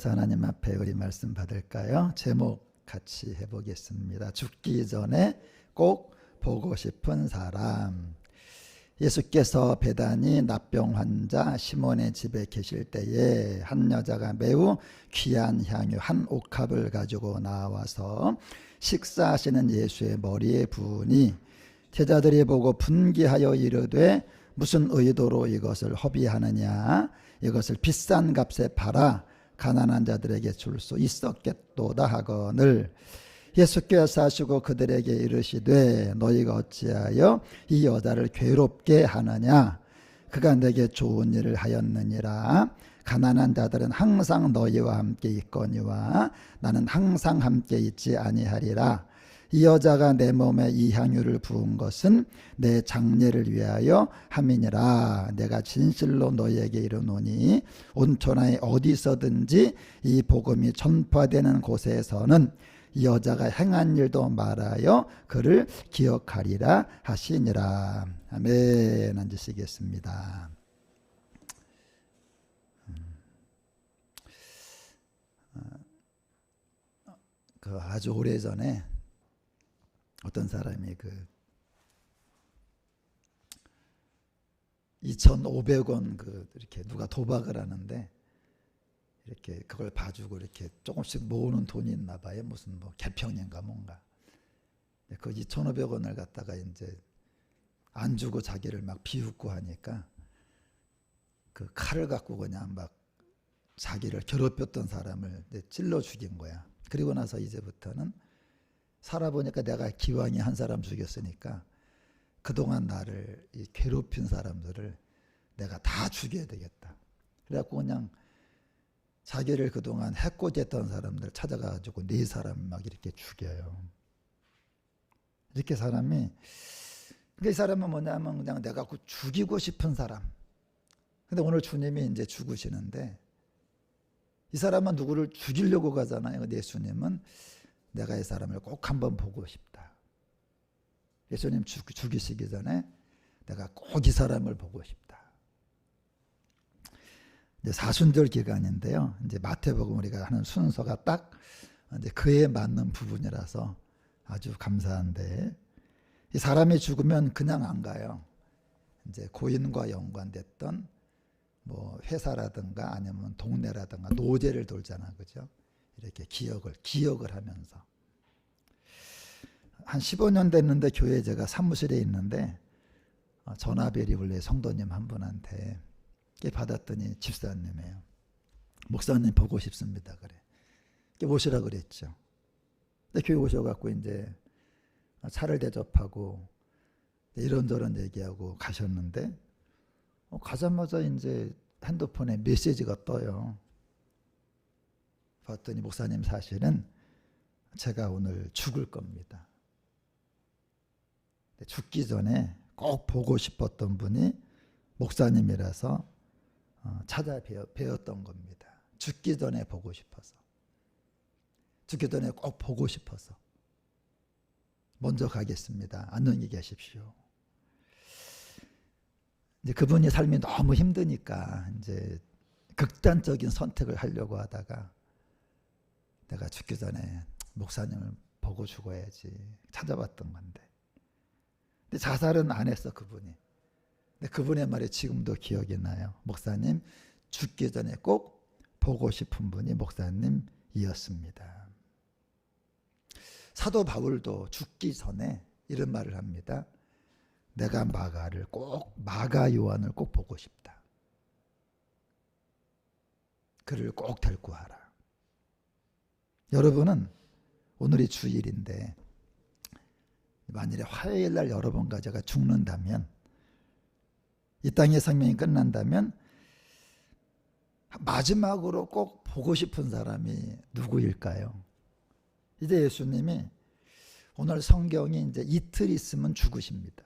하나님 앞에 우리 말씀 받을까요? 제목 같이 해보겠습니다. 죽기 전에 꼭 보고 싶은 사람. 예수께서 베다니 납병 환자 시몬의 집에 계실 때에 한 여자가 매우 귀한 향유 한 옥합을 가지고 나와서 식사하시는 예수의 머리에 부으니 제자들이 보고 분기하여 이르되 무슨 의도로 이것을 허비하느냐, 이것을 비싼 값에 팔아 가난한 자들에게 줄 수 있었겠도다 하거늘 예수께서 하시고 그들에게 이르시되 너희가 어찌하여 이 여자를 괴롭게 하느냐, 그가 내게 좋은 일을 하였느니라. 가난한 자들은 항상 너희와 함께 있거니와 나는 항상 함께 있지 아니하리라. 이 여자가 내 몸에 이 향유를 부은 것은 내 장례를 위하여 함이니라. 내가 진실로 너희에게 이르노니 온천하에 어디서든지 이 복음이 전파되는 곳에서는 이 여자가 행한 일도 말하여 그를 기억하리라 하시니라. 아멘. 앉으시겠습니다. 아주 오래전에 어떤 사람이 2,500원 이렇게 누가 도박을 하는데 이렇게 그걸 봐주고 이렇게 조금씩 모으는 돈이 있나 봐요. 무슨 개평인가 뭔가. 그 2,500원을 갖다가 이제 안 주고 자기를 막 비웃고 하니까 그 칼을 갖고 그냥 막 자기를 괴롭혔던 사람을 찔러 죽인 거야. 그리고 나서 이제부터는 살아보니까 내가 기왕에 한 사람 죽였으니까 그동안 나를 괴롭힌 사람들을 내가 다 죽여야 되겠다. 그래갖고 그냥 자기를 그동안 해코지했던 사람들 찾아가지고 4사람 막 이렇게 죽여요. 이렇게 사람이, 이 사람은 뭐냐면 그냥 내가 죽이고 싶은 사람. 근데 오늘 주님이 이제 죽으시는데 이 사람은 누구를 죽이려고 가잖아요. 예수님은 내가 이 사람을 꼭 한번 보고 싶다. 예수님 죽이시기 전에 내가 꼭 이 사람을 보고 싶다. 이제 사순절 기간인데요. 이제 마태복음 우리가 하는 순서가 딱 이제 그에 맞는 부분이라서 아주 감사한데, 이 사람이 죽으면 그냥 안 가요. 이제 고인과 연관됐던 회사라든가 아니면 동네라든가 노제를 돌잖아, 그죠? 이렇게 기억을 하면서. 한 15년 됐는데 교회에 제가 사무실에 있는데 전화벨이 원래 성도님 한 분한테 받았더니 집사님이에요. 목사님 보고 싶습니다. 그래. 오시라 그랬죠. 근데 교회 오셔갖고 이제 차를 대접하고 이런저런 얘기하고 가셨는데 가자마자 이제 핸드폰에 메시지가 떠요. 봤더니 목사님 사실은 제가 오늘 죽을 겁니다. 죽기 전에 꼭 보고 싶었던 분이 목사님이라서 뵈었던 겁니다. 죽기 전에 보고 싶어서. 죽기 전에 꼭 보고 싶어서. 먼저 가겠습니다. 안녕히 계십시오. 이제 그분이 삶이 너무 힘드니까 이제 극단적인 선택을 하려고 하다가 내가 죽기 전에 목사님을 보고 죽어야지 찾아봤던 건데. 근데 자살은 안 했어, 그분이. 근데 그분의 말이 지금도 기억이 나요. 목사님, 죽기 전에 꼭 보고 싶은 분이 목사님이었습니다. 사도 바울도 죽기 전에 이런 말을 합니다. 내가 마가 요한을 꼭 보고 싶다. 그를 꼭 데리고 와라. 여러분은 오늘이 주일인데 만일에 화요일 날 여러분과 제가 죽는다면, 이 땅의 생명이 끝난다면 마지막으로 꼭 보고 싶은 사람이 누구일까요? 이제 예수님이 오늘 성경이 이제 이틀 있으면 죽으십니다.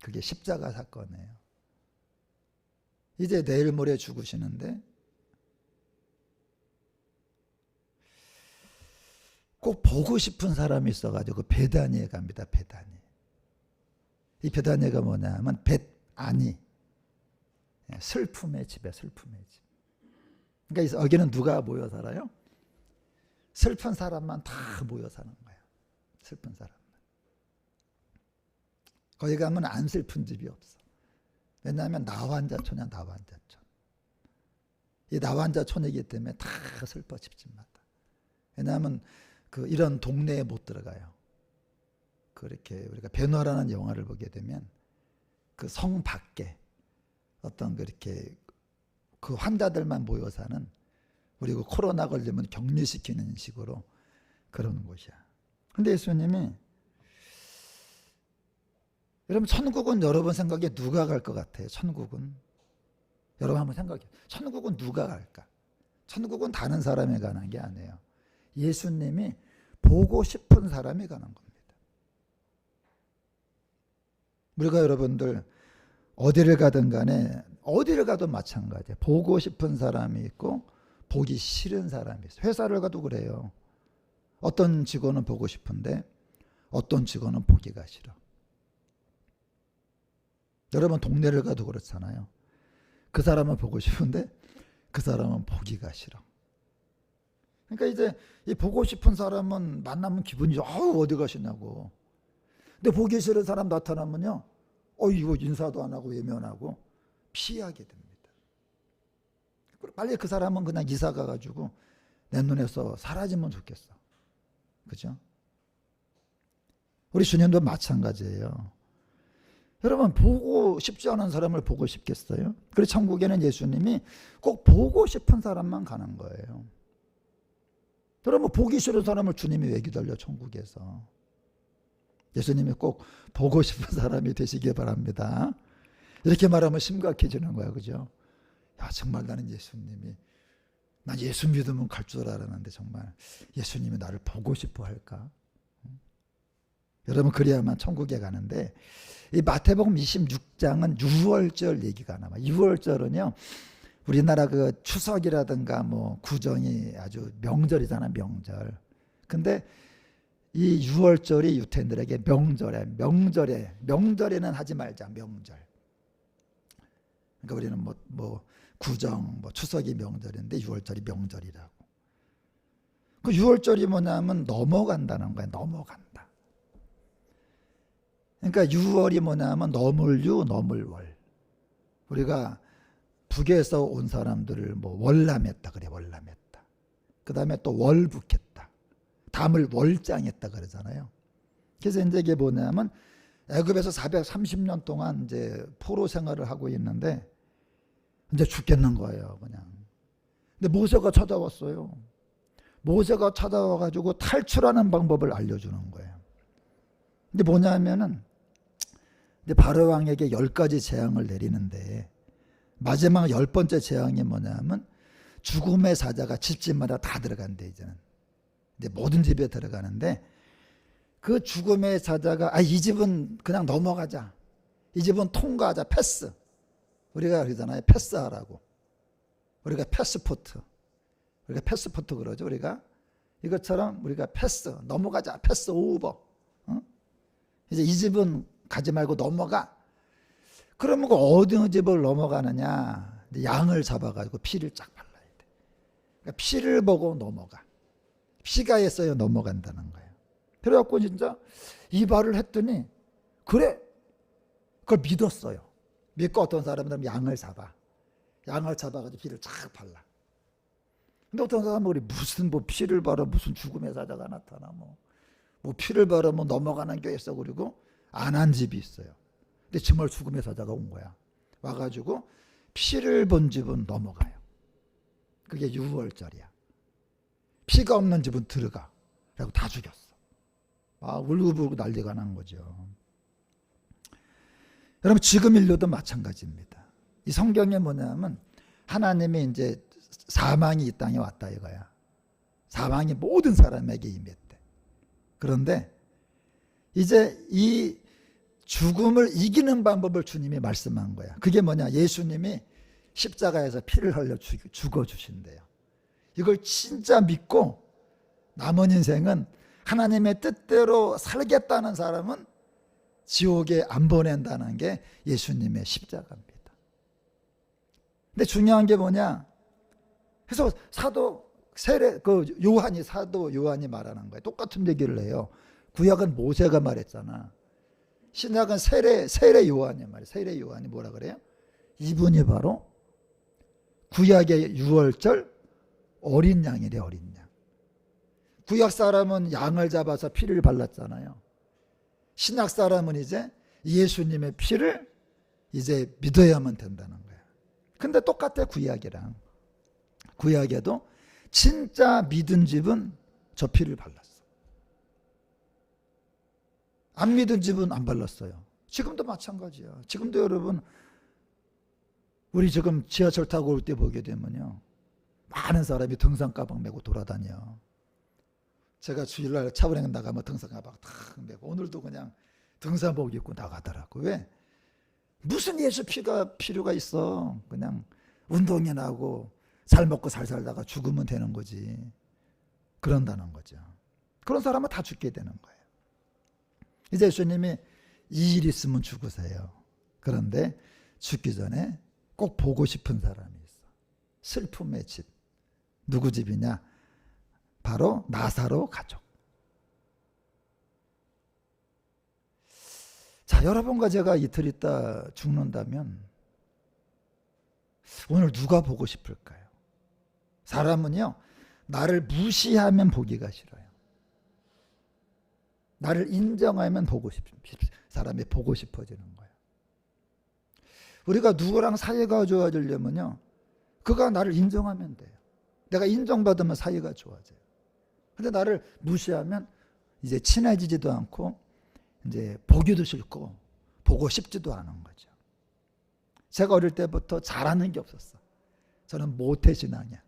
그게 십자가 사건이에요. 이제 내일 모레 죽으시는데 꼭 보고 싶은 사람이 있어가지고 베다니에 갑니다. 베다니. 이 베다니가 뭐냐면 벳아니, 슬픔의 집에 슬픔의 집. 그러니까 여기는 누가 모여 살아요? 슬픈 사람만 다 모여 사는 거예요. 슬픈 사람만. 거기 가면 안 슬픈 집이 없어. 왜냐하면 나환자촌이야, 나환자촌. 이 나환자촌이기 때문에 다 슬퍼, 집집마다. 왜냐하면 이런 동네에 못 들어가요. 그렇게 우리가 변호라는 영화를 보게 되면 그 성 밖에 어떤 그렇게 그 환자들만 모여 사는, 그리고 코로나 걸리면 격리시키는 식으로 그런 곳이야. 근데 예수님이, 여러분 천국은 여러분 생각에 누가 갈 것 같아요? 천국은 여러분 한번 생각해. 천국은 누가 갈까? 천국은 다른 사람이 가는 게 아니에요. 예수님이 보고 싶은 사람이 가는 겁니다. 우리가 여러분들 어디를 가든 간에, 어디를 가도 마찬가지예요. 보고 싶은 사람이 있고 보기 싫은 사람이 있어요. 회사를 가도 그래요. 어떤 직원은 보고 싶은데 어떤 직원은 보기가 싫어. 여러분 동네를 가도 그렇잖아요. 그 사람은 보고 싶은데 그 사람은 보기가 싫어. 그러니까 이제 이 보고 싶은 사람은 만나면 기분이 좋아. 어디 가시냐고. 근데 보기 싫은 사람 나타나면요, 이거 인사도 안 하고 외면하고 피하게 됩니다. 빨리 그 사람은 그냥 이사 가가지고 내 눈에서 사라지면 좋겠어. 그죠? 우리 주님도 마찬가지예요. 여러분 보고 싶지 않은 사람을 보고 싶겠어요? 그래서 천국에는 예수님이 꼭 보고 싶은 사람만 가는 거예요. 여러분 보기 싫은 사람을 주님이 왜 기다려? 천국에서. 예수님이 꼭 보고 싶은 사람이 되시기 바랍니다. 이렇게 말하면 심각해지는 거야, 그죠? 야, 정말 나는 예수님이, 난 예수 믿으면 갈 줄 알았는데 정말 예수님이 나를 보고 싶어 할까? 여러분 그래야만 천국에 가는데, 이 마태복음 26장은 유월절 얘기가 나와요. 유월절은요, 우리나라 그 추석이라든가 뭐 구정이 아주 명절이잖아, 명절. 근데 이 유월절이 유태인들에게 명절에는 하지 말자, 명절. 그러니까 우리는 뭐 구정, 뭐 추석이 명절인데 유월절이 명절이라고. 그 유월절이 뭐냐면 넘어간다는 거야, 넘어간다. 그러니까 유월이 뭐냐면 너물유, 너물월. 우리가 북에서 온 사람들을 뭐 월남했다 그래, 월남했다. 그 다음에 또 월북했다. 담을 월장했다 그러잖아요. 그래서 이제 이게 뭐냐면 애굽에서 430년 동안 이제 포로 생활을 하고 있는데 이제 죽겠는 거예요, 그냥. 근데 모세가 찾아왔어요. 모세가 찾아와가지고 탈출하는 방법을 알려주는 거예요. 근데 뭐냐면은 이제 바로 왕에게 10가지 재앙을 내리는데 마지막 10번째 재앙이 뭐냐면 죽음의 사자가 집집마다 다 들어간대. 이제는 이제 모든 집에 들어가는데 그 죽음의 사자가 이 집은 그냥 넘어가자, 이 집은 통과하자, 패스. 우리가 그러잖아요, 패스하라고. 우리가 패스포트, 우리가 패스포트 그러죠. 우리가 이것처럼 우리가 패스, 넘어가자, 패스 오버. 이제 이 집은 가지 말고 넘어가. 그러면 그 어느 집을 넘어가느냐? 양을 잡아가지고 피를 쫙 발라야 돼. 그러니까 피를 보고 넘어가. 피가 있어야 넘어간다는 거예요. 그래갖고 진짜 이 말을 했더니 그래, 그걸 믿었어요. 믿고 어떤 사람들은 양을 잡아가지고 피를 쫙 발라. 근데 어떤 사람은 우리 무슨 뭐 피를 바라 무슨 죽음의 사자가 나타나 뭐 피를 바라 뭐 넘어가는 게 있어. 그리고 안 한 집이 있어요. 근데 정말 죽음의 사자가 온 거야. 와가지고 피를 본 집은 넘어가요. 그게 유월절이야. 피가 없는 집은 들어가. 라고 다 죽였어. 울고불고 난리가 난 거죠. 여러분 지금 인류도 마찬가지입니다. 이 성경에 뭐냐면 하나님이 이제 사망이 이 땅에 왔다 이거야. 사망이 모든 사람에게 임했대. 그런데 이제 이 죽음을 이기는 방법을 주님이 말씀한 거야. 그게 뭐냐? 예수님이 십자가에서 피를 흘려 죽어주신대요. 이걸 진짜 믿고 남은 인생은 하나님의 뜻대로 살겠다는 사람은 지옥에 안 보낸다는 게 예수님의 십자가입니다. 근데 중요한 게 뭐냐? 그래서 사도 요한이 말하는 거예요. 똑같은 얘기를 해요. 구약은 모세가 말했잖아. 신약은 세례 요한이 말이에요. 세례 요한이 뭐라 그래요? 이분이 바로 구약의 유월절 어린 양이래, 어린 양. 구약 사람은 양을 잡아서 피를 발랐잖아요. 신약 사람은 이제 예수님의 피를 이제 믿어야만 된다는 거예요. 근데 똑같아, 구약이랑. 구약에도 진짜 믿은 집은 저 피를 발랐어. 안 믿은 집은 안 발랐어요. 지금도 마찬가지야. 지금도 여러분, 우리 지금 지하철 타고 올 때 보게 되면요, 많은 사람이 등산 가방 메고 돌아다녀. 제가 주일날 차분행 나가면 등산 가방 탁 메고, 오늘도 그냥 등산복 입고 나가더라고. 왜? 무슨 예수 피가 필요가 있어. 그냥 운동이나 하고 잘 먹고 잘 살다가 죽으면 되는 거지. 그런다는 거죠. 그런 사람은 다 죽게 되는 거예요. 이제 예수님이 이 일 있으면 죽으세요. 그런데 죽기 전에 꼭 보고 싶은 사람이 있어. 슬픔의 집. 누구 집이냐? 바로 나사로 가족. 자, 여러분과 제가 이틀 있다 죽는다면 오늘 누가 보고 싶을까요? 사람은요, 나를 무시하면 보기가 싫어요. 나를 인정하면 사람이 보고 싶어지는 거예요. 우리가 누구랑 사이가 좋아지려면요, 그가 나를 인정하면 돼요. 내가 인정받으면 사이가 좋아져요. 근데 나를 무시하면 이제 친해지지도 않고 이제 보기도 싫고 보고 싶지도 않은 거죠. 제가 어릴 때부터 잘하는 게 없었어. 저는 모태신앙이야.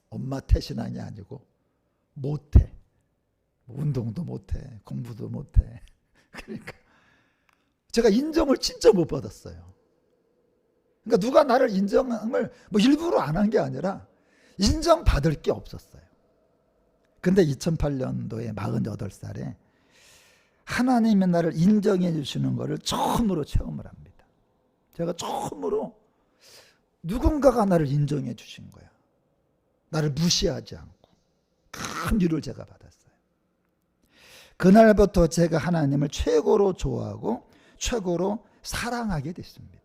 엄마 태신앙이 아니고 모태. 운동도 못해, 공부도 못해. 그러니까 제가 인정을 진짜 못 받았어요. 그러니까 누가 나를 인정을 뭐 일부러 안 한 게 아니라 인정받을 게 없었어요. 근데 2008년도에 48살에 하나님이 나를 인정해 주시는 것을 처음으로 체험을 합니다. 제가 처음으로 누군가가 나를 인정해 주신 거야. 나를 무시하지 않고 큰 위로를 제가 받았어요. 그날부터 제가 하나님을 최고로 좋아하고 최고로 사랑하게 됐습니다.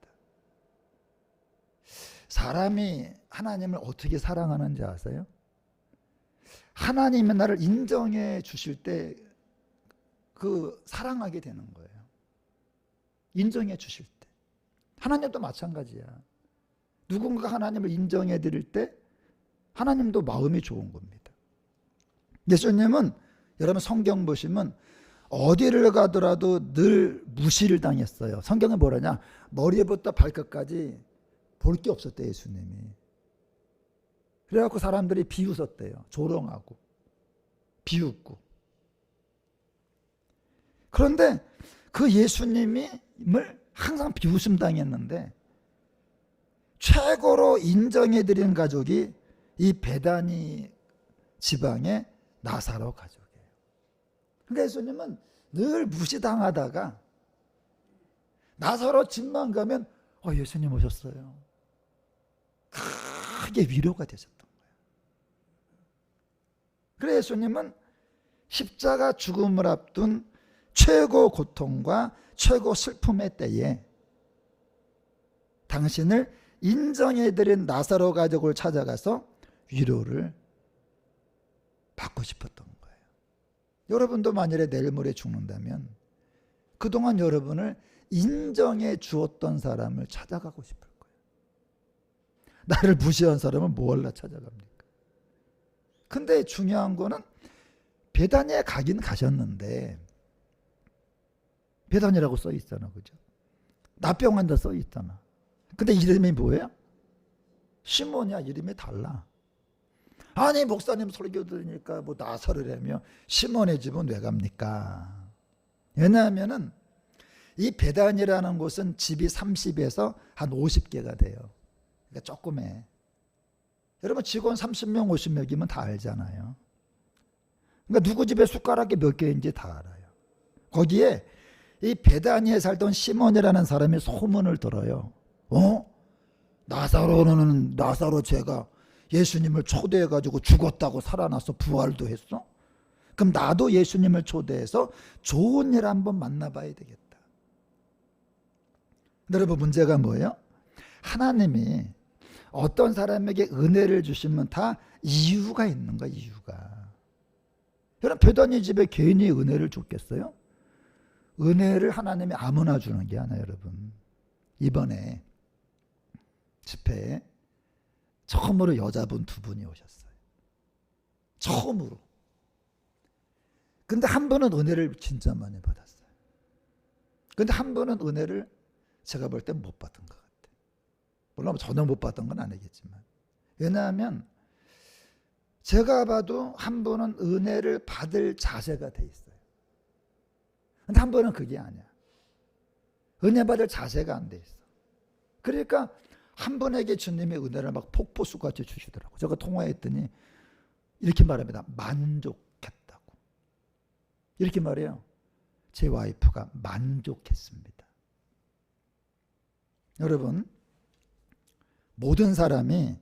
사람이 하나님을 어떻게 사랑하는지 아세요? 하나님이 나를 인정해 주실 때 그 사랑하게 되는 거예요. 인정해 주실 때. 하나님도 마찬가지야. 누군가 하나님을 인정해 드릴 때 하나님도 마음이 좋은 겁니다. 예수님은 여러분 성경 보시면 어디를 가더라도 늘 무시를 당했어요. 성경에 뭐라냐? 머리부터 발끝까지 볼 게 없었대요, 예수님이. 그래갖고 사람들이 비웃었대요. 조롱하고 비웃고. 그런데 그 예수님을 항상 비웃음 당했는데 최고로 인정해드린 가족이 이 베다니 지방의 나사로 가족이에요. 그러니까 예수님은 늘 무시당하다가 나사로 집만 가면 예수님 오셨어요. 크게 위로가 되셨던 거예요. 그래서 예수님은 십자가 죽음을 앞둔 최고 고통과 최고 슬픔의 때에 당신을 인정해드린 나사로 가족을 찾아가서 위로를 받고 싶었던 거예요. 여러분도 만일에 내일 모레 죽는다면 그동안 여러분을 인정해 주었던 사람을 찾아가고 싶을 거예요. 나를 무시한 사람은 뭘로 찾아갑니까? 근데 중요한 거는 베다니에 가긴 가셨는데 베다니라고 써 있잖아, 그죠? 나병환자 써 있잖아. 근데 이름이 뭐예요? 시몬이야. 이름이 달라. 아니 목사님 설교 들으니까 뭐 나사로라며 시몬의 집은 왜 갑니까? 왜냐하면은 이 베단이라는 곳은 집이 30에서 한 50개가 돼요. 그러니까 조그매. 여러분 직원 30명 50명이면 다 알잖아요. 그러니까 누구 집에 숟가락이 몇 개인지 다 알아요. 거기에 이 베다니에 살던 시몬이라는 사람이 소문을 들어요. 나사로 죄가 예수님을 초대해가지고 죽었다고 살아나서 부활도 했어? 그럼 나도 예수님을 초대해서 좋은 일 한번 만나봐야 되겠다. 여러분, 문제가 뭐예요? 하나님이 어떤 사람에게 은혜를 주시면 다 이유가 있는 거야, 이유가. 여러분, 베다니 집에 괜히 은혜를 줬겠어요? 은혜를 하나님이 아무나 주는 게 아니에요, 여러분. 이번에 집회에 처음으로 여자분 2분이 오셨어요. 처음으로. 근데 한 분은 은혜를 진짜 많이 받았어요. 근데 한 분은 은혜를 제가 볼 때 못 받은 것 같아요. 물론 전혀 못 받은 건 아니겠지만. 왜냐하면 제가 봐도 한 분은 은혜를 받을 자세가 돼 있어요. 근데 한 분은 그게 아니야. 은혜 받을 자세가 안 돼 있어. 그러니까 한 분에게 주님의 은혜를 막 폭포수같이 주시더라고요. 제가 통화했더니 이렇게 말합니다. 만족했다고. 이렇게 말해요. 제 와이프가 만족했습니다. 여러분, 모든 사람이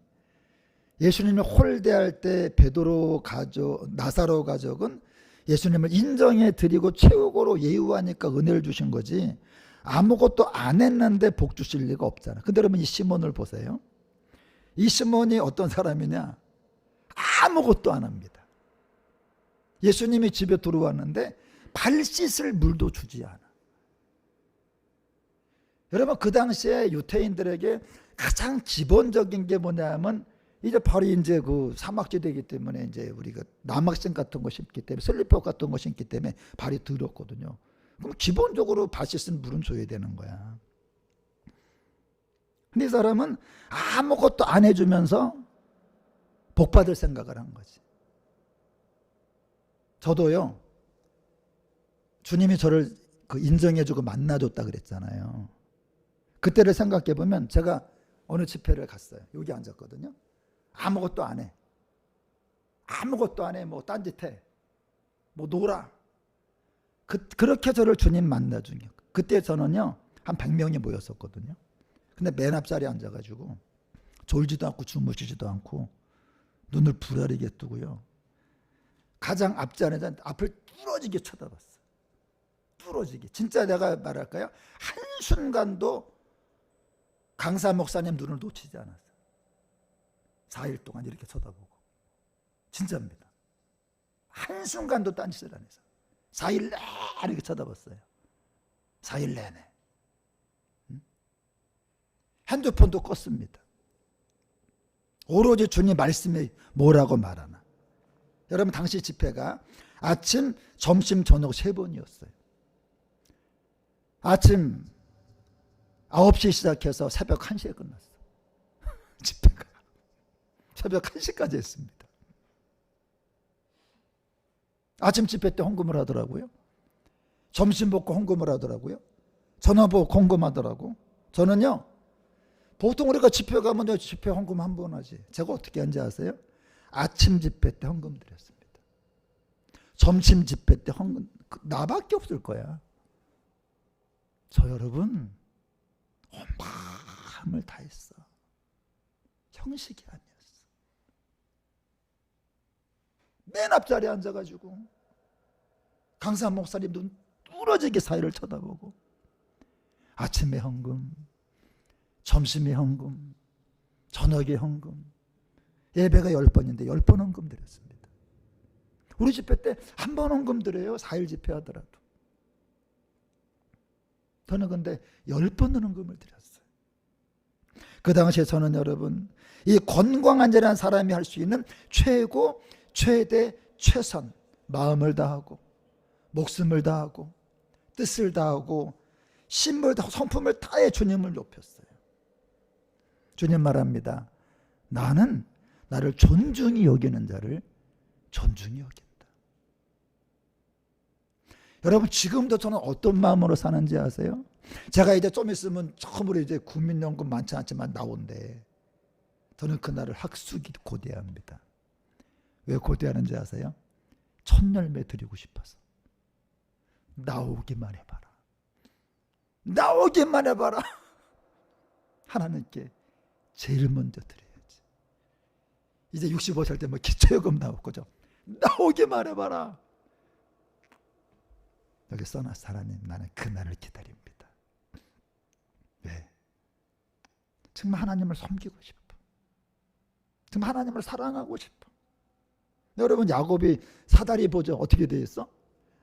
예수님을 홀대할 때 나사로 가족은 예수님을 인정해 드리고 최고로 예우하니까 은혜를 주신 거지, 아무것도 안 했는데 복 주실 리가 없잖아. 근데 여러분, 이 시몬을 보세요. 이 시몬이 어떤 사람이냐? 아무것도 안 합니다. 예수님이 집에 들어왔는데 발 씻을 물도 주지 않아. 여러분, 그 당시에 유태인들에게 가장 기본적인 게 뭐냐면, 이제 바로 이제 그 사막지대이기 때문에 이제 우리가 남학생 같은 거 신기 때문에, 슬리퍼 같은 거 신기 때문에 발이 더럽거든요. 그럼 기본적으로 발 씻은 물은 줘야 되는 거야. 근데 이 사람은 아무것도 안 해주면서 복 받을 생각을 한 거지. 저도요, 주님이 저를 인정해주고 만나줬다 그랬잖아요. 그때를 생각해 보면 제가 어느 집회를 갔어요. 여기 앉았거든요. 아무것도 안 해. 아무것도 안 해. 뭐 딴짓해. 뭐 놀아. 그렇게 저를 주님 만나준 게. 그때 저는요, 한 100명이 모였었거든요. 근데 맨 앞자리에 앉아가지고 졸지도 않고 주무시지도 않고 눈을 부라리게 뜨고요. 가장 앞자리에 앞을 뚫어지게 쳐다봤어. 뚫어지게. 진짜 내가 말할까요? 한순간도 강사 목사님 눈을 놓치지 않았어요. 4일 동안 이렇게 쳐다보고. 진짜입니다. 한순간도 딴짓을 안 해서 4일 내내 이렇게 쳐다봤어요. 4일 내내. 핸드폰도 껐습니다. 오로지 주님 말씀이 뭐라고 말하나. 여러분, 당시 집회가 아침, 점심, 저녁 3번이었어요. 아침 9시 시작해서 새벽 1시에 끝났어. 집회가. 새벽 1시까지 했습니다. 아침 집회 때 헌금을 하더라고요. 점심 먹고 헌금을 하더라고요. 저녁 먹고 헌금하더라고. 저는요, 보통 우리가 집회 가면 집회 헌금 한 번 하지. 제가 어떻게 한지 아세요? 아침 집회 때 헌금 드렸습니다. 점심 집회 때 헌금, 나밖에 없을 거야. 저 여러분, 온 마음을 다했어. 형식이 아니었어. 맨 앞자리에 앉아가지고 강사 목사님 눈 뚫어지게 사이를 쳐다보고, 아침에 헌금, 점심에 헌금, 저녁에 헌금, 예배가 10번인데 10번 헌금 드렸습니다. 우리 집회 때 한 번 헌금 드려요. 4일 집회 하더라도. 저는 근데 10번은 헌금을 드렸어요. 그 당시에 저는 여러분, 이 건광한제라는 사람이 할 수 있는 최고, 최대, 최선, 마음을 다하고 목숨을 다하고 뜻을 다하고 신물 다하고 성품을 다해 주님을 높였어요. 주님 말합니다. 나는 나를 존중히 여기는 자를 존중히 여긴다. 여러분, 지금도 저는 어떤 마음으로 사는지 아세요? 제가 이제 좀 있으면 처음으로 이제 국민연금 많지 않지만 나온대. 저는 그날을 학수기 고대합니다. 왜 고대하는지 아세요? 첫열매 드리고 싶어서. 나오기만 해봐라. 나오기만 해봐라. 하나님께 제일 먼저 드려야지. 이제 65살 때 뭐 기초요금 나올 거죠. 나오기만 해봐라. 여기 써놨어. 하나님, 나는 그날을 기다립니다. 왜? 정말 하나님을 섬기고 싶어. 정말 하나님을 사랑하고 싶어. 여러분, 야곱이 사다리 보죠. 어떻게 돼 있어?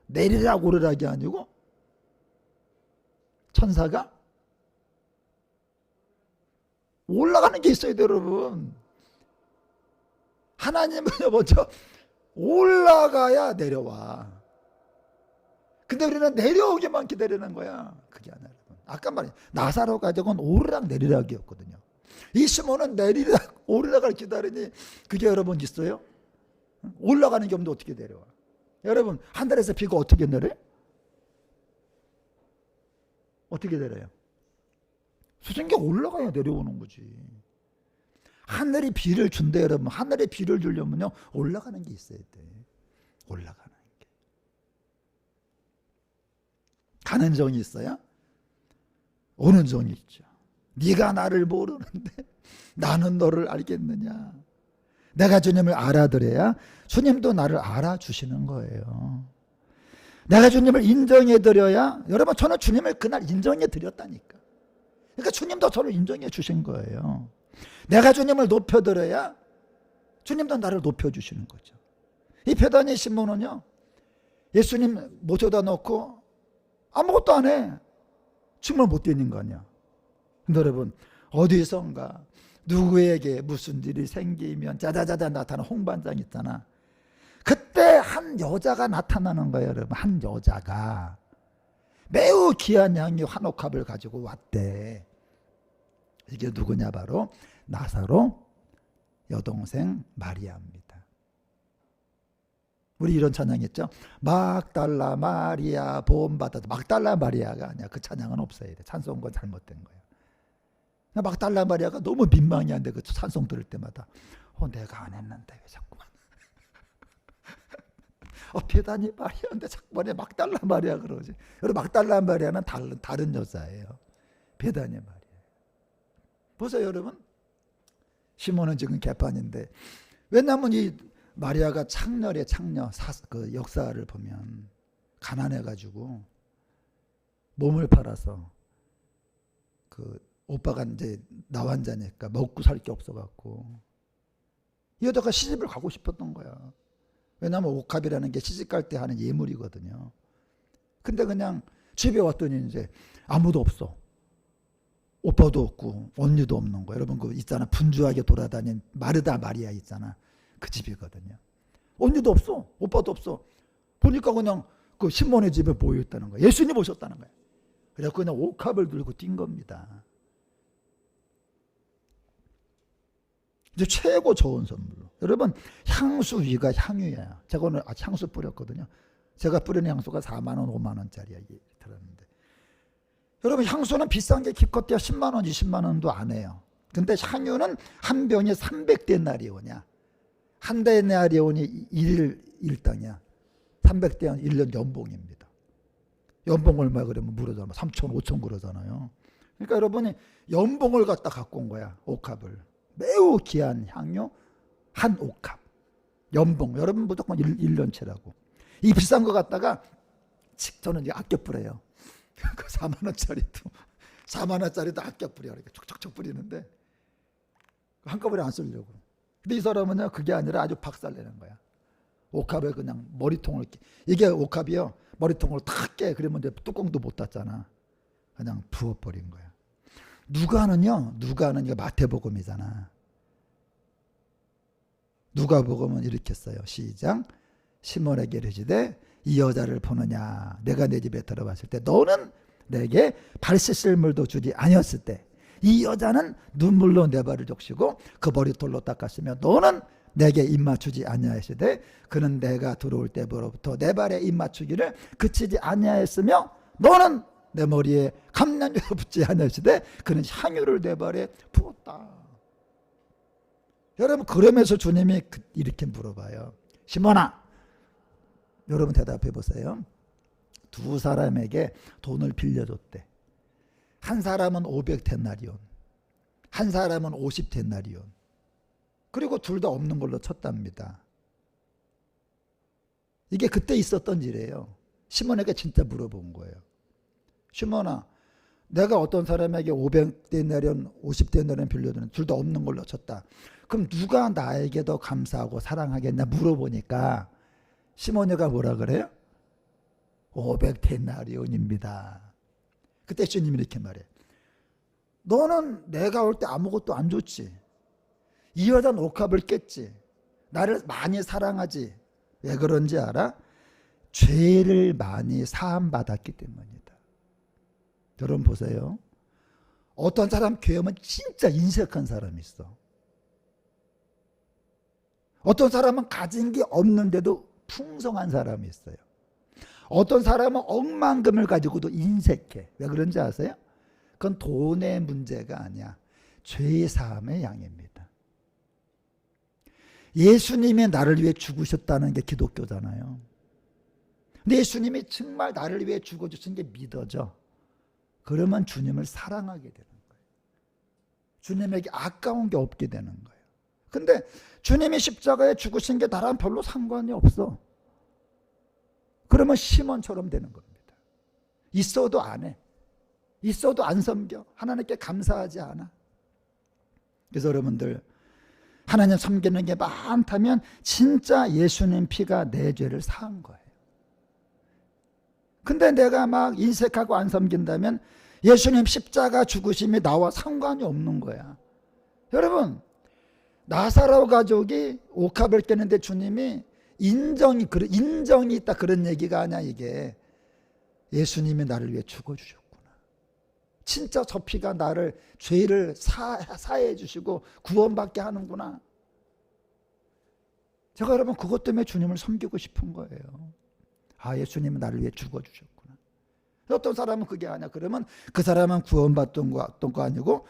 내리락 오르락이 아니고 천사가 올라가는 게 있어야 돼요, 여러분. 하나님은 먼저 올라가야 내려와. 근데 우리는 내려오기만 기다리는 거야. 그게 아니라, 아까 말했 나사로 가족은 오르락 내리락이었거든요. 이 시몬은 내리락 오르락을 기다리니 그게 여러분 있어요? 올라가는 게 없는데 어떻게 내려와? 여러분, 하늘에서 비가 어떻게 내려요? 어떻게 내려요? 수증기가 올라가야 내려오는 거지. 하늘이 비를 준대, 여러분. 하늘에 비를 주려면요, 올라가는 게 있어야 돼. 올라가는 게. 가는 정이 있어야 오는 정이 있죠. 네가 나를 모르는데 나는 너를 알겠느냐. 내가 주님을 알아들어야 주님도 나를 알아주시는 거예요. 내가 주님을 인정해 드려야, 여러분, 저는 주님을 그날 인정해 드렸다니까. 그러니까 주님도 저를 인정해 주신 거예요. 내가 주님을 높여 드려야 주님도 나를 높여 주시는 거죠. 이 베다니 시몬은요, 예수님 모셔다 놓고 아무것도 안 해. 춤을 못 뛰는 거 아니야. 근데 여러분, 어디선가 누구에게 무슨 일이 생기면 짜자자자 나타나는 홍반장 있잖아. 그때 한 여자가 나타나는 거예요, 여러분. 한 여자가 매우 귀한 향유 한 옥합을 가지고 왔대. 이게 누구냐? 바로 나사로 여동생 마리아입니다. 우리 이런 찬양 있죠? 막달라 마리아 보험받았다. 막달라 마리아가 아니야. 그 찬양은 없어야 돼. 찬송건 잘못된 거야. 막달라 마리아가 너무 민망해 한데, 그 찬송 들을 때마다 내가 안 했는데 왜 자꾸만 베다니 마리아인데 자꾸만 막달라 마리아 그러지. 여러분, 막달라 마리아는 다른 여자예요. 베다니 마리아. 보세요, 여러분. 시몬은 지금 개판인데, 왜냐하면 이 마리아가 창녀래. 창녀. 그 역사를 보면 가난해가지고 몸을 팔아서, 그 오빠가 이제 나환자니까 먹고 살 게 없어갖고 이 여자가 시집을 가고 싶었던 거야. 왜냐하면 옥합이라는 게 시집 갈 때 하는 예물이거든요. 근데 그냥 집에 왔더니 이제 아무도 없어. 오빠도 없고 언니도 없는 거야. 여러분, 그 있잖아, 분주하게 돌아다닌 마르다 마리아 있잖아. 그 집이거든요. 언니도 없어. 오빠도 없어. 보니까 그냥 그 시몬의 집에 모여 있다는 거야. 예수님 오셨다는 거야. 그래서 그냥 옥합을 들고 뛴 겁니다. 이제 최고 좋은 선물로. 여러분, 향수 위가 향유예요. 제가 오늘 향수 뿌렸거든요. 제가 뿌리는 향수가 4만 원, 5만 원짜리야. 들었는데, 여러분, 향수는 비싼 게 기껏해야 10만 원, 20만 원도 안 해요. 근데 향유는 한 병이 300데나리온이야. 한 데나리온이 1일당이야. 300대는 1년 연봉입니다. 연봉 얼마 그러면 물어잖아. 3천, 5천 그러잖아요. 그러니까 여러분이 연봉을 갖다 갖고 온 거야. 옥합을. 매우 귀한 향유 한 옥합. 연봉. 여러분 무조건 1년치라고. 이 비싼 거 갖다가 저는 이제 아껴 뿌려요. 그 4만 원짜리도 4만 원짜리도 아껴 뿌려. 이렇게 촉촉촉 뿌리는데 한꺼번에 안 쓰려고. 근데 이 사람은요, 그게 아니라 아주 박살내는 거야. 옥합에 그냥 머리통을, 이게 옥합이요, 머리통을 탁 깨. 그러면 이제 뚜껑도 못 닫잖아. 그냥 부어버린 거야. 누가는요, 누가는 마태복음이잖아. 누가복음은 이렇게 써요. 시작. 시몬에게 이르시되 이 여자를 보느냐. 내가 내 집에 들어왔을 때 너는 내게 발 씻을 물도 주지 아니었을 때 이 여자는 눈물로 내 발을 적시고 그 머리털로 닦았으며 너는 내게 입 맞추지 아니하시되 그는 내가 들어올 때부터 내 발에 입 맞추기를 그치지 아니하였으며 너는 내 머리에 감람유를 붓지 아니하시되 그는 향유를 내 발에 부었다. 여러분, 그러면서 주님이 이렇게 물어봐요. 시몬아, 여러분 대답해 보세요. 두 사람에게 돈을 빌려줬대. 한 사람은 500데나리온, 한 사람은 50데나리온. 그리고 둘 다 없는 걸로 쳤답니다. 이게 그때 있었던 일이에요. 시몬에게 진짜 물어본 거예요. 시몬아, 내가 어떤 사람에게 500데나리온, 50데나리온 빌려주는 둘 다 없는 걸로 쳤다. 그럼 누가 나에게 더 감사하고 사랑하겠냐 물어보니까 시몬이가 뭐라 그래요? 500데나리온입니다. 그때 주님이 이렇게 말해. 너는 내가 올 때 아무것도 안 줬지. 이 여자는 옥합을 깼지. 나를 많이 사랑하지. 왜 그런지 알아? 죄를 많이 사함받았기 때문이다. 여러분 보세요. 어떤 사람 교회 오면 진짜 인색한 사람이 있어. 어떤 사람은 가진 게 없는데도 풍성한 사람이 있어요. 어떤 사람은 억만금을 가지고도 인색해. 왜 그런지 아세요? 그건 돈의 문제가 아니야. 죄의 사함의 양입니다. 예수님이 나를 위해 죽으셨다는 게 기독교잖아요. 근데 예수님이 정말 나를 위해 죽어주신 게 믿어져. 그러면 주님을 사랑하게 되는 거예요. 주님에게 아까운 게 없게 되는 거예요. 근데 주님이 십자가에 죽으신 게 나랑 별로 상관이 없어. 그러면 시몬처럼 되는 겁니다. 있어도 안 해. 있어도 안 섬겨. 하나님께 감사하지 않아. 그래서 여러분들 하나님 섬기는 게 많다면 진짜 예수님 피가 내 죄를 사한 거예요. 근데 내가 막 인색하고 안 섬긴다면 예수님 십자가 죽으심이 나와 상관이 없는 거야. 여러분, 나사로 가족이 옥합을 깨는데 주님이 인정이 있다 그런 얘기가 아니야. 이게 예수님이 나를 위해 죽어주셨구나. 진짜 저 피가 나를 죄를 사해 주시고 구원받게 하는구나. 제가 여러분 그것 때문에 주님을 섬기고 싶은 거예요. 아, 예수님은 나를 위해 죽어주셨구나. 어떤 사람은 그게 아니야. 그러면 그 사람은 구원받던 거 아니고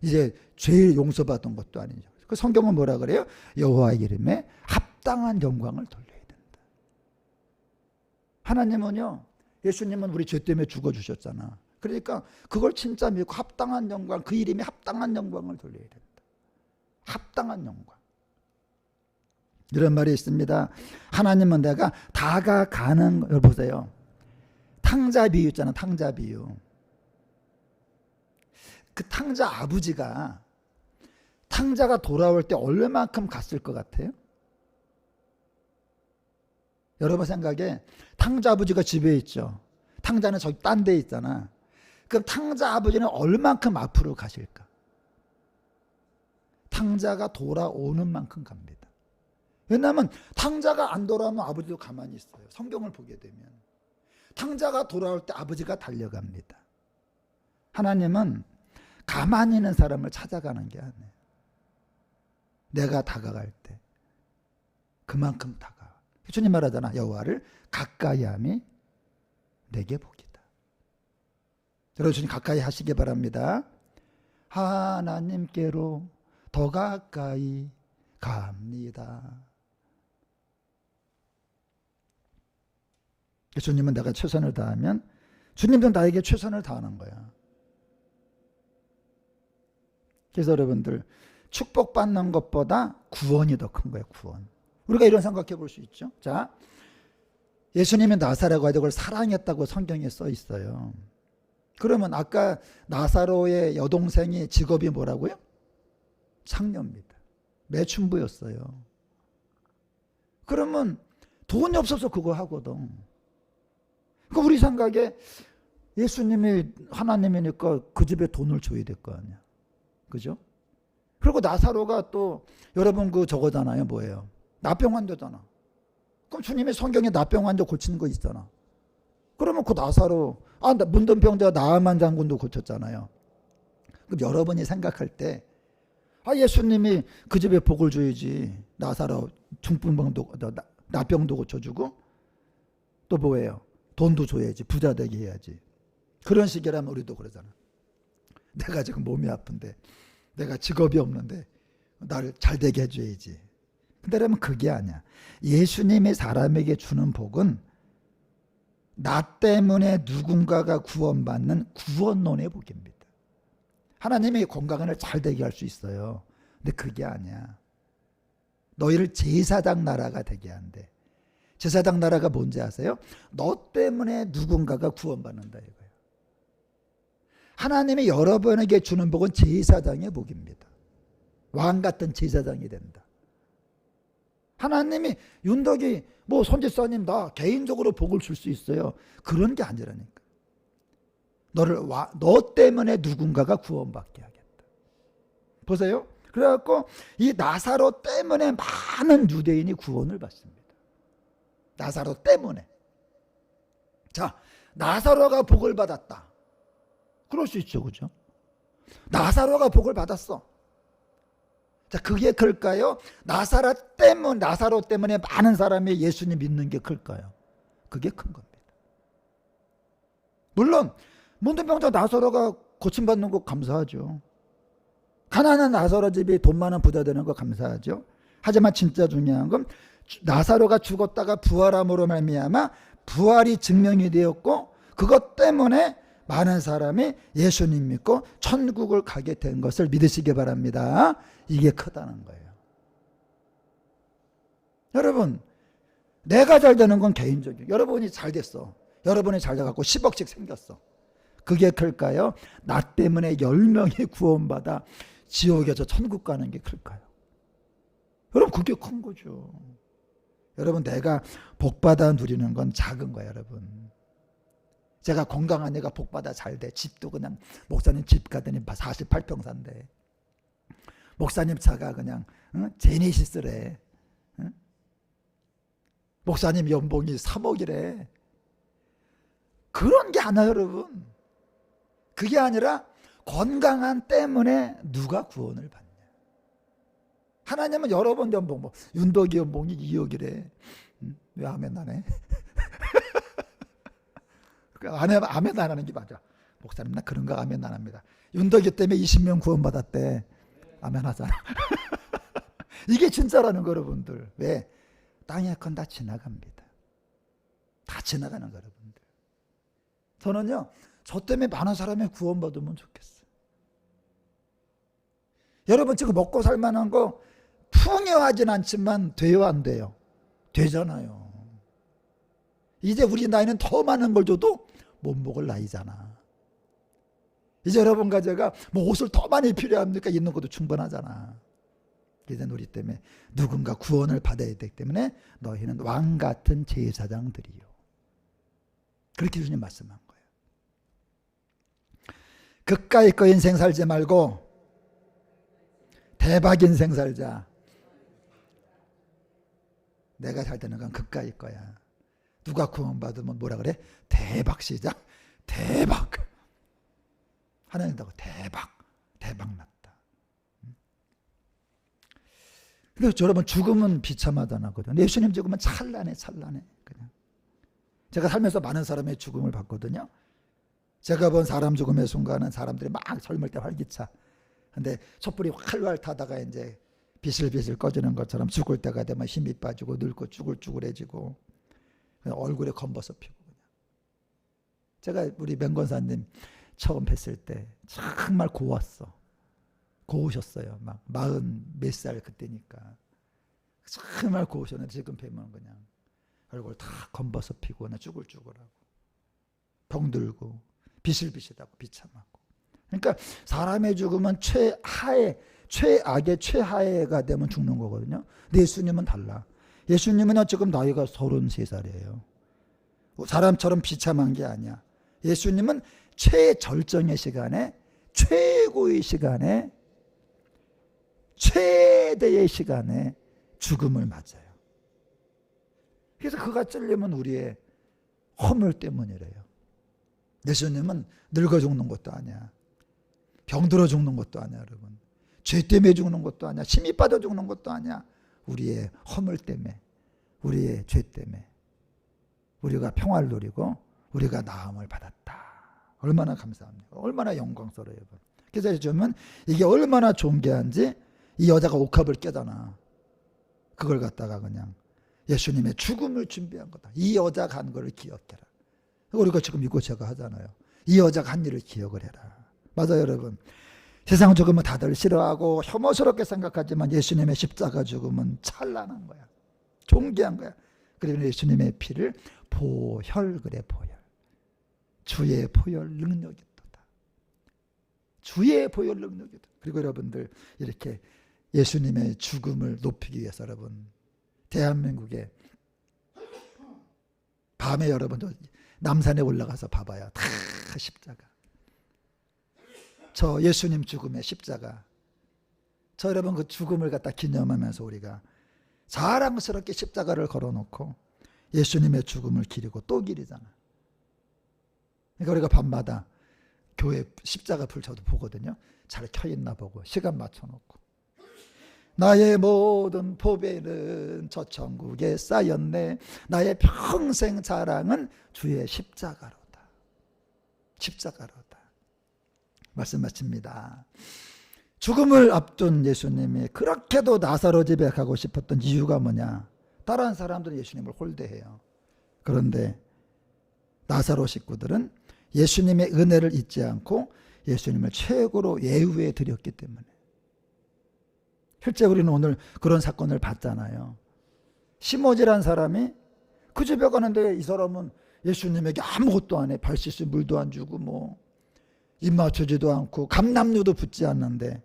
이제 죄 용서받은 것도 아니죠. 그 성경은 뭐라 그래요? 여호와의 이름에 합당한 영광을 돌려야 된다. 하나님은요, 예수님은 우리 죄 때문에 죽어주셨잖아. 그러니까 그걸 진짜 믿고 합당한 영광, 그 이름에 합당한 영광을 돌려야 된다. 합당한 영광. 이런 말이 있습니다. 하나님은 내가 다가가는, 여러분 보세요. 탕자 비유 있잖아. 탕자 비유. 그 탕자 아버지가 탕자가 돌아올 때 얼마만큼 갔을 것 같아요? 여러분 생각에 탕자 아버지가 집에 있죠. 탕자는 저기 딴 데 있잖아. 그럼 탕자 아버지는 얼만큼 앞으로 가실까? 탕자가 돌아오는 만큼 갑니다. 왜냐하면 탕자가 안 돌아오면 아버지도 가만히 있어요. 성경을 보게 되면 탕자가 돌아올 때 아버지가 달려갑니다. 하나님은 가만히 있는 사람을 찾아가는 게 아니에요. 내가 다가갈 때 그만큼 다가와. 주님 말하잖아. 여호와를 가까이함이 내게 복이다. 여러분 주님 가까이 하시기 바랍니다. 하나님께로 더 가까이 갑니다. 주님은 내가 최선을 다하면 주님도 나에게 최선을 다하는 거야. 그래서 여러분들 축복받는 것보다 구원이 더 큰 거예요. 구원. 우리가 이런 생각해 볼 수 있죠. 자, 예수님이 나사렛 가족을 사랑했다고 성경에 써 있어요. 그러면 아까 나사로의 여동생이 직업이 뭐라고요? 창녀입니다. 매춘부였어요. 그러면 돈이 없어서 그거 하거든. 그러니까 우리 생각에 예수님이 하나님이니까 그 집에 돈을 줘야 될 거 아니야. 그죠? 그리고 나사로가 또 여러분 그 저거잖아요. 뭐예요? 나병 환자잖아. 그럼 주님이 성경에 나병 환자 고치는 거 있잖아. 그러면 그 나사로 문둥병자 나아만 장군도 고쳤잖아요. 그럼 여러분이 생각할 때 예수님이 그 집에 복을 줘야지. 나사로 중풍병도 나병도 고쳐주고 또 뭐예요? 돈도 줘야지. 부자 되게 해야지. 그런 식이라면 우리도 그러잖아. 내가 지금 몸이 아픈데 내가 직업이 없는데 나를 잘 되게 해줘야지. 근데 여러분 그게 아니야. 예수님이 사람에게 주는 복은 나 때문에 누군가가 구원받는 구원론의 복입니다. 하나님이 건강을 잘 되게 할 수 있어요. 근데 그게 아니야. 너희를 제사장 나라가 되게 한대. 제사장 나라가 뭔지 아세요? 너 때문에 누군가가 구원받는다 이거예요. 하나님이 여러분에게 주는 복은 제사장의 복입니다. 왕 같은 제사장이 된다. 하나님이 윤덕이 뭐 선지자님 나 개인적으로 복을 줄 수 있어요. 그런 게 아니라니까. 너 때문에 누군가가 구원받게 하겠다. 보세요. 그래갖고 이 나사로 때문에 많은 유대인이 구원을 받습니다. 나사로 때문에. 자, 나사로가 복을 받았다. 그럴 수 있죠, 그죠? 나사로가 복을 받았어. 자, 그게 클까요? 나사로 때문에 많은 사람이 예수님 믿는 게 클까요? 그게 큰 겁니다. 물론 문둥병자 나사로가 고침받는 거 감사하죠. 가난한 나사로 집이 돈 많은 부자 되는 거 감사하죠. 하지만 진짜 중요한 건 나사로가 죽었다가 부활함으로 말미암아 부활이 증명이 되었고 그것 때문에 많은 사람이 예수님 믿고 천국을 가게 된 것을 믿으시기 바랍니다. 이게 크다는 거예요. 여러분, 내가 잘 되는 건 개인적이에요. 여러분이 잘 됐어. 여러분이 잘 돼갖고 10억씩 생겼어. 그게 클까요? 나 때문에 10명이 구원받아 지옥에서 천국 가는 게 클까요? 여러분, 그게 큰 거죠. 여러분, 내가 복받아 누리는 건 작은 거예요, 여러분. 제가 건강한 애가 복받아 잘 돼. 집도 그냥 목사님 집 가더니 48평 산대. 목사님 차가 그냥 제네시스래. 목사님 연봉이 3억이래. 그런 게 아니에요, 여러분. 그게 아니라 건강한 때문에 누가 구원을 받냐. 하나님은 여러분 연봉, 뭐 윤덕이 연봉이 2억이래. 왜 아멘 안 해? 아멘 안 하는 게 맞아. 목사님 나 그런 거 아멘 안 합니다. 윤덕이 때문에 20명 구원받았대. 아멘 하잖아. 이게 진짜라는 거 여러분들. 왜? 땅의 건 다 지나갑니다. 다 지나가는 거 여러분들. 저는요, 저 때문에 많은 사람이 구원받으면 좋겠어요. 여러분 지금 먹고 살만한 거 풍요하진 않지만 돼요, 안 돼요? 되잖아요. 이제 우리 나이는 더 많은 걸 줘도 못 먹을 나이잖아. 이제 여러분과 제가 뭐 옷을 더 많이 필요합니까? 있는 것도 충분하잖아. 이제 우리 때문에 누군가 구원을 받아야 되기 때문에 너희는 왕 같은 제사장들이요. 그렇게 주님 말씀한 거예요. 그까이 거 인생 살지 말고 대박 인생 살자. 내가 살 때는 건 그까이 거야. 누가 구원받으면 뭐라 그래? 대박 시작. 대박. 하나님다고 대박. 대박 났다. 근데 여러분 죽음은 비참하다나거든요. 예수님 죽으면 찬란해. 그냥. 제가 살면서 많은 사람의 죽음을 봤거든요. 제가 본 사람 죽음의 순간은 사람들이 막 젊을 때 활기차. 근데 촛불이 활활 타다가 이제 비슬비슬 꺼지는 것처럼 죽을 때가 되면 힘이 빠지고 늙고 쭈글쭈글해지고 얼굴에 검버섯 피고 그냥. 제가 우리 맹권사님 처음 뵀을 때 정말 고웠어. 고우셨어요. 막 40몇 살 그때니까. 정말 고우셨는데 지금 뵈면 그냥 얼굴 다 검버섯 피고 그냥 쭈글쭈글하고 병들고 비실비실하고 비참하고. 그러니까 사람의 죽음은 최악의 최하해가 되면 죽는 거거든요. 근데 예수님은 달라. 예수님은 지금 나이가 33살이에요. 사람처럼 비참한 게 아니야. 예수님은 최절정의 시간에, 최고의 시간에, 최대의 시간에 죽음을 맞아요. 그래서 그가 찔리면 우리의 허물 때문이래요. 예수님은 늙어 죽는 것도 아니야. 병들어 죽는 것도 아니야, 여러분. 죄 때문에 죽는 것도 아니야. 힘이 빠져 죽는 것도 아니야. 우리의 허물 때문에, 우리의 죄 때문에 우리가 평화를 누리고 우리가 나음을 받았다. 얼마나 감사합니까? 얼마나 영광스러워요. 그래서 요즘은 이게 얼마나 존귀한지 이 여자가 옥합을 깨잖아. 그걸 갖다가 그냥 예수님의 죽음을 준비한 거다. 이 여자가 한 거를 기억해라. 우리가 지금 이곳 제가 하잖아요. 이 여자가 한 일을 기억을 해라. 맞아요, 여러분. 세상 죽음은 다들 싫어하고 혐오스럽게 생각하지만 예수님의 십자가 죽음은 찬란한 거야. 존귀한 거야. 그리고 예수님의 피를 보혈, 그래, 보혈. 주의 보혈 능력이도다. 주의 보혈 능력이다. 그리고 여러분들 이렇게 예수님의 죽음을 높이기 위해서 여러분, 대한민국에 밤에 여러분도 남산에 올라가서 봐봐요. 다 십자가. 저 예수님 죽음의 십자가. 저 여러분 그 죽음을 갖다 기념하면서 우리가 자랑스럽게 십자가를 걸어놓고 예수님의 죽음을 기리고 또 기리잖아. 그러니까 우리가 밤마다 교회 십자가 불 저도 보거든요. 잘 켜있나 보고 시간 맞춰놓고. 나의 모든 보배는 저 천국에 쌓였네. 나의 평생 자랑은 주의 십자가로다. 십자가로다. 말씀 마칩니다. 죽음을 앞둔 예수님이 그렇게도 나사로 집에 가고 싶었던 이유가 뭐냐? 다른 사람들은 예수님을 홀대해요. 그런데 나사로 식구들은 예수님의 은혜를 잊지 않고 예수님을 최고로 예우해 드렸기 때문에. 실제 우리는 오늘 그런 사건을 봤잖아요. 시모지란 사람이 그 집에 가는데 이 사람은 예수님에게 아무것도 안 해. 발 씻을 물도 안 주고 뭐 입 맞추지도 않고 감람류도 붙지 않는데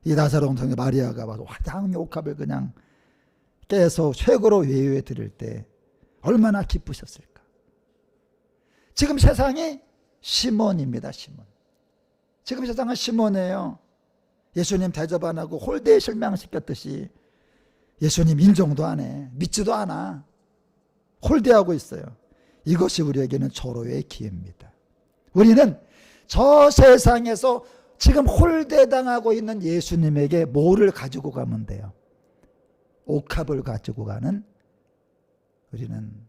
이 나사로 동생의 마리아가 와서 화장 옥합을 그냥 깨서 최고로 예우해 드릴 때 얼마나 기쁘셨을까. 지금 세상이 시몬입니다. 시몬. 지금 세상은 시몬이에요. 예수님 대접 안 하고 홀대에 실망시켰듯이 예수님 인정도 안 해. 믿지도 않아. 홀대하고 있어요. 이것이 우리에게는 절호의 기회입니다. 우리는 저 세상에서 지금 홀대당하고 있는 예수님에게 뭐를 가지고 가면 돼요? 옥합을 가지고 가는 우리는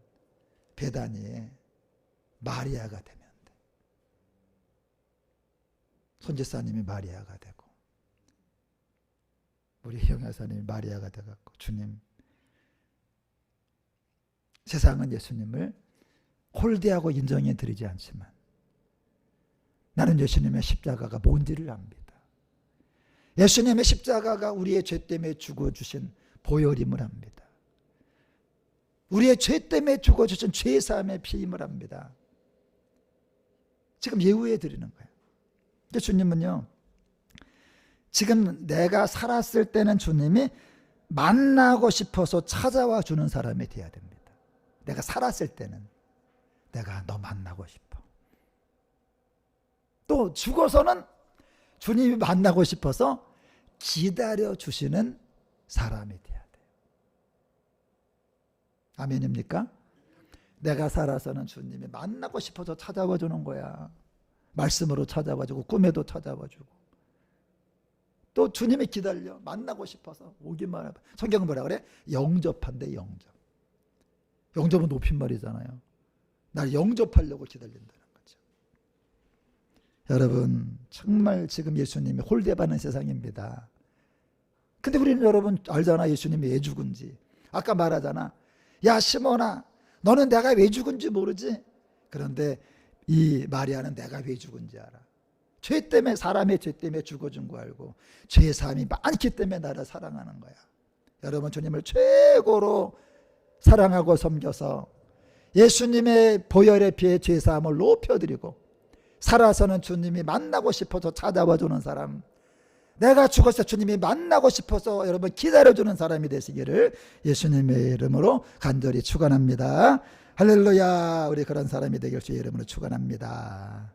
베다니의 마리아가 되면 돼. 손지사님이 마리아가 되고 우리 형여사님이 마리아가 되갖고 주님, 세상은 예수님을 홀대하고 인정해 드리지 않지만 나는 예수님의 십자가가 뭔지를 압니다. 예수님의 십자가가 우리의 죄 때문에 죽어주신 보혈임을 압니다. 우리의 죄 때문에 죽어주신 죄사함의 피임을 압니다. 지금 예우해 드리는 거예요. 주님은요, 지금 내가 살았을 때는 주님이 만나고 싶어서 찾아와 주는 사람이 돼야 됩니다. 내가 살았을 때는 내가 너 만나고 싶어. 또 죽어서는 주님이 만나고 싶어서 기다려 주시는 사람이 돼야 돼요. 아멘입니까? 내가 살아서는 주님이 만나고 싶어서 찾아와 주는 거야. 말씀으로 찾아와 주고 꿈에도 찾아와 주고 또 주님이 기다려 만나고 싶어서 오기만 해봐. 성경은 뭐라 그래? 영접한대. 영접. 영접은 높임말이잖아요. 날 영접하려고 기다린다는 거죠. 여러분 정말 지금 예수님이 홀대받는 세상입니다. 근데 우리는 여러분 알잖아. 예수님이 왜 죽은지. 아까 말하잖아. 야 시몬아, 너는 내가 왜 죽은지 모르지? 그런데 이 마리아는 내가 왜 죽은지 알아. 죄 때문에, 사람의 죄 때문에 죽어준 거 알고 죄사함이 많기 때문에 나를 사랑하는 거야. 여러분 주님을 최고로 사랑하고 섬겨서 예수님의 보혈의 피에 죄사함을 높여드리고 살아서는 주님이 만나고 싶어서 찾아와 주는 사람, 내가 죽었을 때 주님이 만나고 싶어서 여러분 기다려주는 사람이 되시기를 예수님의 이름으로 간절히 축원합니다. 할렐루야. 우리 그런 사람이 되길 주의 이름으로 축원합니다.